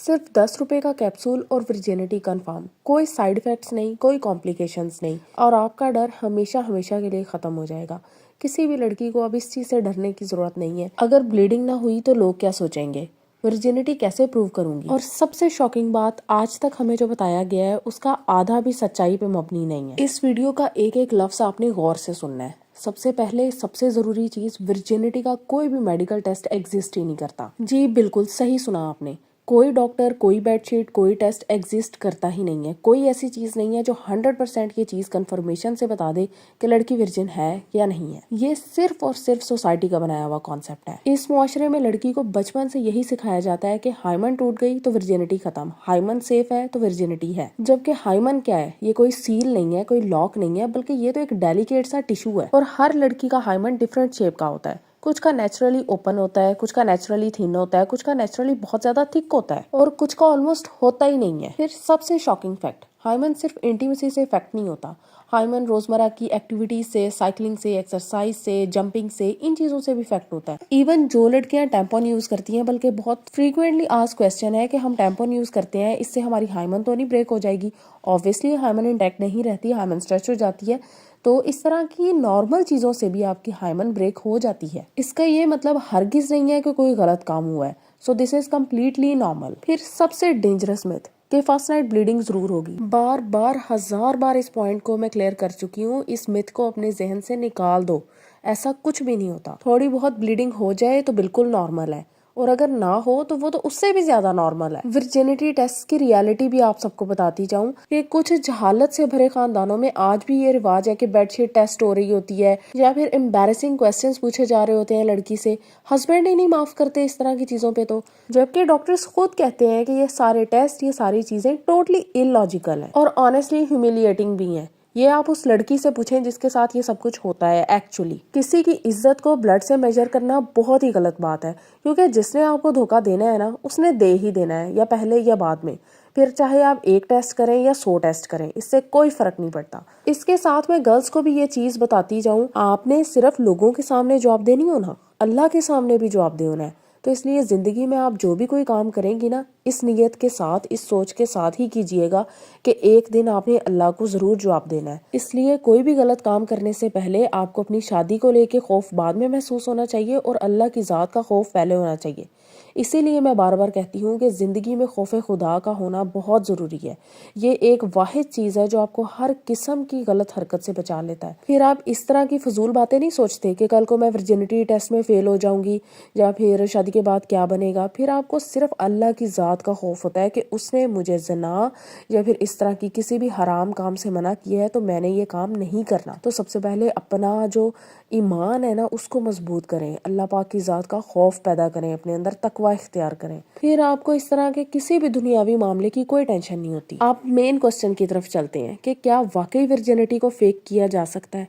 सिर्फ 10 रुपए का कैप्सूल और वर्जिनिटी कन्फर्म, कोई साइड इफेक्ट्स नहीं, कोई कॉम्प्लिकेशंस नहीं, और आपका डर हमेशा हमेशा के लिए खत्म हो जाएगा। किसी भी लड़की को अब इस चीज से डरने की जरूरत नहीं है। अगर ब्लीडिंग ना हुई तो लोग क्या सोचेंगे, वर्जिनिटी कैसे प्रूव करूंगी। और सबसे शॉकिंग बात, आज तक हमें जो बताया गया है उसका आधा भी सच्चाई पे मबनी नहीं है। इस वीडियो का एक एक लफ्ज आपने गौर से सुनना है। सबसे पहले सबसे जरूरी चीज, वर्जिनिटी का कोई भी मेडिकल टेस्ट एग्जिस्ट ही नहीं करता। जी बिल्कुल सही सुना आपने, कोई डॉक्टर, कोई बेडशीट, कोई टेस्ट एग्जिस्ट करता ही नहीं है। कोई ऐसी चीज नहीं है जो 100% ये चीज कंफर्मेशन से बता दे कि लड़की वर्जिन है या नहीं है। ये सिर्फ और सिर्फ सोसाइटी का बनाया हुआ कॉन्सेप्ट है। इस मुआशरे में लड़की को बचपन से यही सिखाया जाता है कि हाइमन टूट गई तो वर्जिनिटी खत्म, हाइमन सेफ है तो वर्जिनिटी है। जबकि हाइमन क्या है, ये कोई सील नहीं है, कोई लॉक नहीं है, बल्कि ये तो एक डेलिकेट सा टिश्यू है। और हर लड़की का हाइमन डिफरेंट शेप का होता है। कुछ का नेचुरली ओपन होता है, कुछ का नेचुरली थिन होता है, कुछ का नेचुरली बहुत ज्यादा थिक होता है, और कुछ का ऑलमोस्ट होता ही नहीं है। फिर सबसे शॉकिंग फैक्ट, हाइमन सिर्फ इंटीमेसी से इफेक्ट नहीं होता। हाइमन रोजमर्रा की एक्टिविटीज से, साइकिलिंग से, एक्सरसाइज से, जंपिंग से, इन चीजों से भी इफेक्ट होता है। इवन जो लड़कियां टैम्पॉन यूज करती हैं, बल्कि बहुत फ्रीक्वेंटली आज क्वेश्चन है कि हम टैम्पॉन यूज करते हैं, इससे हमारी हाइमन तो नहीं ब्रेक हो जाएगी। ऑब्वियसली हाइमन इंटैक्ट नहीं रहती, हाइमन स्ट्रेच हो जाती है। तो इस तरह की नॉर्मल चीजों से भी आपकी हाइमन ब्रेक हो जाती है। इसका ये मतलब हरगिज नहीं है कि कोई गलत काम हुआ है। So this is completely normal. फिर सबसे डेंजरस मिथ कि फर्स्ट नाइट ब्लीडिंग जरूर होगी। बार बार, हजार बार इस पॉइंट को मैं क्लियर कर चुकी हूँ। इस मिथ को अपने जहन से निकाल दो, ऐसा कुछ भी नहीं होता। थोड़ी बहुत ब्लीडिंग हो जाए तो बिल्कुल नॉर्मल है, और अगर ना हो तो वो तो उससे भी ज्यादा नॉर्मल है। वर्जिनिटी टेस्ट की रियलिटी भी आप सबको बताती जाऊं कि कुछ जहालत से भरे खानदानों में आज भी ये रिवाज है कि बेडशीट टेस्ट हो रही होती है, या फिर एम्बैरेसिंग क्वेश्चंस पूछे जा रहे होते हैं लड़की से। हस्बैंड ही नहीं माफ करते इस तरह की चीजों पे तो, जबकि डॉक्टर्स खुद कहते हैं कि ये सारे टेस्ट, ये सारी चीजें टोटली इलॉजिकल है और ऑनेस्टली ह्यूमिलिएटिंग भी है। ये आप उस लड़की से पूछें जिसके साथ ये सब कुछ होता है। एक्चुअली किसी की इज्जत को ब्लड से मेजर करना बहुत ही गलत बात है, क्योंकि जिसने आपको धोखा देना है ना, उसने दे ही देना है, या पहले या बाद में। फिर चाहे आप एक टेस्ट करें या 100 टेस्ट करें, इससे कोई फर्क नहीं पड़ता। इसके साथ मैं गर्ल्स को भी ये चीज बताती जाऊं, आपने सिर्फ लोगों के सामने जवाब देनी हो ना, अल्लाह के सामने भी जवाब देना है। तो इसलिए जिंदगी में आप जो भी कोई काम करेंगी ना, इस नियत के साथ, इस सोच के साथ ही कीजिएगा कि एक दिन आपने अल्लाह को जरूर जवाब देना है। इसलिए कोई भी गलत काम करने से पहले आपको अपनी शादी को लेके खौफ बाद में महसूस होना चाहिए, और अल्लाह की जात का खौफ पहले होना चाहिए। इसीलिए मैं बार बार कहती हूँ कि जिंदगी में खौफ खुदा का होना बहुत जरूरी है। ये एक वाहिद चीज है जो आपको हर किस्म की गलत हरकत से बचा लेता है। फिर आप इस तरह की फजूल बातें नहीं सोचते कि कल को मैं वर्जिनिटी टेस्ट में फेल हो जाऊंगी, या फिर शादी के बाद क्या बनेगा। फिर आपको सिर्फ अल्लाह की जात का खौफ होता है कि उसने मुझे ज़िना या फिर इस तरह की किसी भी हराम काम से मना किया है, तो मैंने ये काम नहीं करना। तो सबसे पहले अपना जो ईमान है ना, उसको मजबूत करें, अल्लाह पाक की जात का खौफ पैदा करें, अपने अंदर तकवा इख्तियार करें। फिर आपको इस तरह के किसी भी दुनियावी मामले की कोई टेंशन नहीं होती। आप मेन क्वेश्चन की तरफ चलते हैं कि क्या वाकई वर्जिनिटी को फेक किया जा सकता है।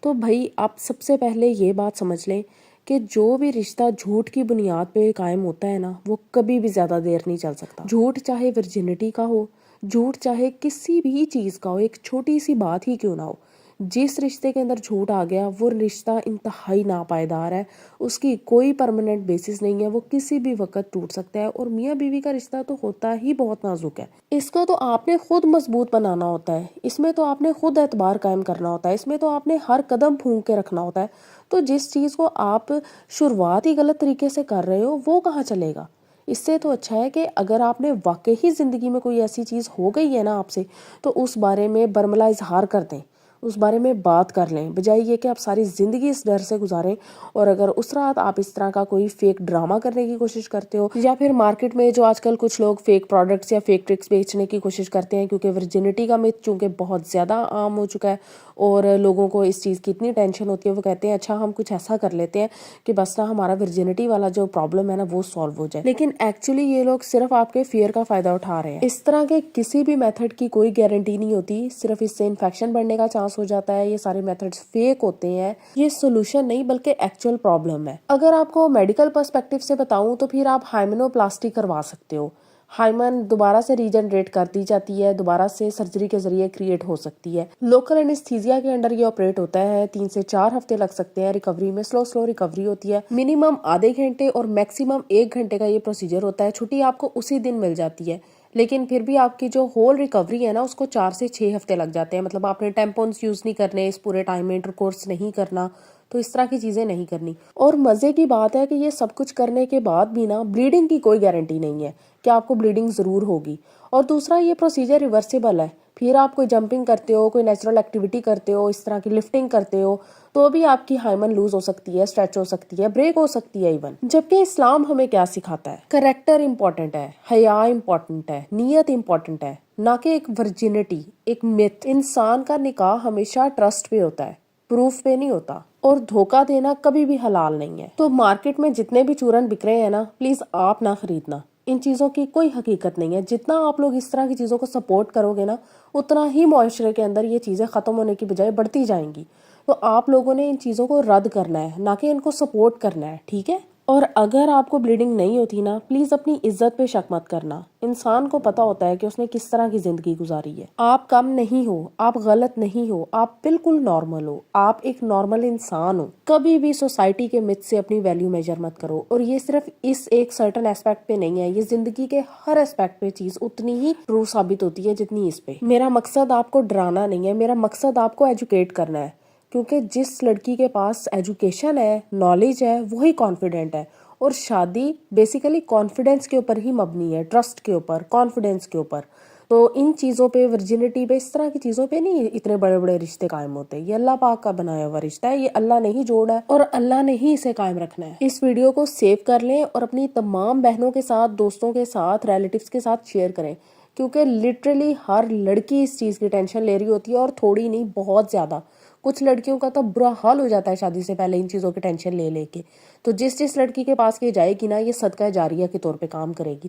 तो भाई आप सबसे पहले ये बात समझ लें कि जो भी रिश्ता झूठ की बुनियाद पे कायम होता है ना, वो कभी भी ज्यादा देर नहीं चल सकता। झूठ चाहे वर्जिनिटी का हो, झूठ चाहे किसी भी चीज का हो, एक छोटी सी बात ही क्यों ना हो, जिस रिश्ते के अंदर झूठ आ गया वो रिश्ता इंतहाई नापायदार है। उसकी कोई परमानेंट बेसिस नहीं है, वो किसी भी वक्त टूट सकता है। और मियाँ बीवी का रिश्ता तो होता ही बहुत नाजुक है, इसको तो आपने खुद मजबूत बनाना होता है, इसमें तो आपने खुद एतबार कायम करना होता है, इसमें तो आपने हर कदम फूंक के रखना होता है। तो जिस चीज को आप शुरुआत ही गलत तरीके से कर रहे हो, वो कहाँ चलेगा। इससे तो अच्छा है कि अगर आपने वाकई ही जिंदगी में कोई ऐसी चीज हो गई है ना आपसे, तो उस बारे में बरमला इजहार कर दें, उस बारे में बात कर लें, बजाय ये कि आप सारी जिंदगी इस डर से गुजारें। और अगर उस रात आप इस तरह का कोई फेक ड्रामा करने की कोशिश करते हो, या फिर मार्केट में जो आजकल कुछ लोग फेक प्रोडक्ट्स या फेक ट्रिक्स बेचने की कोशिश करते हैं, क्योंकि वर्जिनिटी का मिथ चूंकि बहुत ज्यादा आम हो चुका है और लोगों को इस चीज की इतनी टेंशन होती है, वो कहते हैं अच्छा हम कुछ ऐसा कर लेते हैं कि बस ना हमारा वर्जिनिटी वाला जो प्रॉब्लम है ना, वो सॉल्व हो जाए। लेकिन एक्चुअली ये लोग सिर्फ आपके फियर का फायदा उठा रहे हैं। इस तरह के किसी भी मेथड की कोई गारंटी नहीं होती, सिर्फ इससे इन्फेक्शन बढ़ने का चांस हो जाता है। ये सारे मेथड्स फेक होते हैं, ये सोल्यूशन नहीं बल्कि एक्चुअल प्रॉब्लम है। अगर आपको मेडिकल पर्सपेक्टिव से बताऊं तो फिर आप हाइमेनोप्लास्टी करवा सकते हो। हाइमन दोबारा से रीजनरेट कर दी जाती है, दोबारा से सर्जरी के जरिए क्रिएट हो सकती है। लोकल एनेस्थीसिया के अंडर ये ऑपरेट होता है, 3 से 4 हफ्ते लग सकते हैं रिकवरी में। स्लो रिकवरी होती है, मिनिमम आधे घंटे और मैक्सिमम 1 घंटे का ये प्रोसीजर होता है। छुट्टी आपको उसी दिन मिल जाती है, लेकिन फिर भी आपकी जो होल रिकवरी है ना, उसको 4 से 6 हफ्ते लग जाते हैं। मतलब आपने टेम्पोन्स यूज नहीं करने इस पूरे टाइम में, इंटरकोर्स नहीं करना, तो इस तरह की चीजें नहीं करनी। और मजे की बात है कि ये सब कुछ करने के बाद भी ना ब्लीडिंग की कोई गारंटी नहीं है कि आपको ब्लीडिंग जरूर होगी। और दूसरा, ये प्रोसीजर रिवर्सिबल है। फिर आप कोई जंपिंग करते हो, कोई नेचुरल एक्टिविटी करते हो, इस तरह की लिफ्टिंग करते हो, तो भी आपकी हाइमन लूज हो सकती है, स्ट्रेच हो सकती है, ब्रेक हो सकती है इवन। जबकि इस्लाम हमें क्या सिखाता है? करेक्टर इंपॉर्टेंट है, हया इंपॉर्टेंट है, नियत इंपॉर्टेंट है, ना कि एक वर्जिनिटी, एक मिथ। इंसान का निकाह हमेशा ट्रस्ट पे होता है, प्रूफ पे नहीं होता। और धोखा देना कभी भी हलाल नहीं है। तो मार्केट में जितने भी चूरन बिक रहे हैं ना, प्लीज आप ना खरीदना। इन चीजों की कोई हकीकत नहीं है। जितना आप लोग इस तरह की चीजों को सपोर्ट करोगे ना, उतना ही मुआशरे के अंदर ये चीजें खत्म होने की बजाय बढ़ती जाएंगी। तो आप लोगों ने इन चीजों को रद्द करना है, ना कि इनको सपोर्ट करना है, ठीक है? और अगर आपको ब्लीडिंग नहीं होती ना, प्लीज अपनी इज्जत पे शक मत करना। इंसान को पता होता है कि उसने किस तरह की जिंदगी गुजारी है। आप कम नहीं हो, आप गलत नहीं हो, आप बिल्कुल नॉर्मल हो, आप एक नॉर्मल इंसान हो। कभी भी सोसाइटी के मिथ से अपनी वैल्यू मेजर मत करो। और ये सिर्फ इस एक सर्टेन एस्पेक्ट पे नहीं है, ये जिंदगी के हर एस्पेक्ट पे चीज उतनी ही ट्रू साबित होती है जितनी इस पे। मेरा मकसद आपको डराना नहीं है, मेरा मकसद आपको एजुकेट करना है। क्योंकि जिस लड़की के पास एजुकेशन है, नॉलेज है, वही कॉन्फिडेंट है। और शादी बेसिकली कॉन्फिडेंस के ऊपर ही मबनी है, ट्रस्ट के ऊपर, कॉन्फिडेंस के ऊपर। तो इन चीज़ों पे, वर्जिनिटी पे, इस तरह की चीज़ों पे नहीं इतने बड़े बड़े रिश्ते कायम होते। ये अल्लाह पाक का बनाया हुआ रिश्ता है, ये अल्लाह ने ही जोड़ा है और अल्लाह ने ही इसे कायम रखना है। इस वीडियो को सेव कर लें और अपनी तमाम बहनों के साथ, दोस्तों के साथ, रिलेटिव्स के साथ शेयर करें। क्योंकि लिटरली हर लड़की इस चीज़ की टेंशन ले रही होती है, और थोड़ी नहीं, बहुत ज़्यादा। कुछ लड़कियों का तो बुरा हाल हो जाता है शादी से पहले इन चीज़ों की टेंशन ले लेके। तो जिस जिस लड़की के पास ये जाएगी ना, ये सदका जारिया के तौर पे काम करेगी।